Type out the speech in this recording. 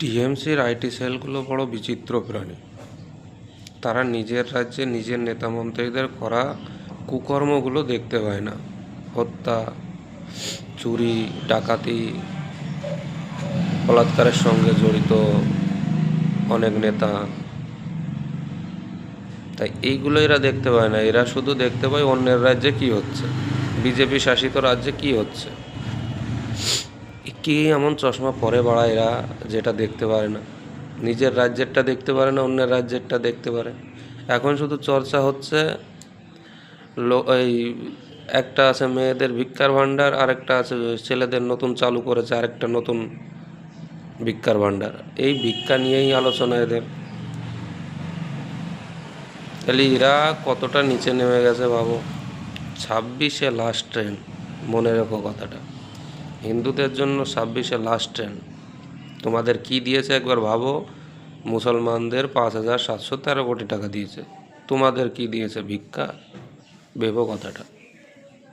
টিএমসির আইটি সেলগুলো বড় বিচিত্র প্রাণী। তারা নিজের রাজ্যে নিজের নেতামন্ত্রীদের করা কুকর্মগুলো দেখতে পায় না। হত্যা, চুরি, ডাকাতি, বলাৎকারের সঙ্গে জড়িত অনেক নেতা, তাই এইগুলো এরা দেখতে পায় না। এরা শুধু দেখতে পায় অন্যের রাজ্যে কি হচ্ছে, বিজেপি শাসিত রাজ্যে কি হচ্ছে। কি এমন চশমা পরে বাড়া এরা যেটা দেখতে পারে না? নিজের রাজ্যেরটা দেখতে পারে না, অন্যের রাজ্যেরটা দেখতে পারে। এখন শুধু চর্চা হচ্ছে এই একটা আছে মেয়েদের ভিক্ষার ভাণ্ডার, আরেকটা আছে ছেলেদের নতুন চালু করেছে আরেকটা নতুন ভিক্ষার ভাণ্ডার। এই ভিক্ষা নিয়েই আলোচনা এদের। তাহলে এরা কতটা নিচে নেমে গেছে ভাবো। 26-এ লাস্ট ট্রেন, মনে রেখো কথাটা। হিন্দুদের জন্য 26-এ লাস্ট ট্রেন। তোমাদের কি দিয়েছে একবার ভাবো। মুসলমানদের 5,713 কোটি টাকা দিয়েছে, তোমাদের কি দিয়েছে? ভিক্ষা। ভেবো কথাটা।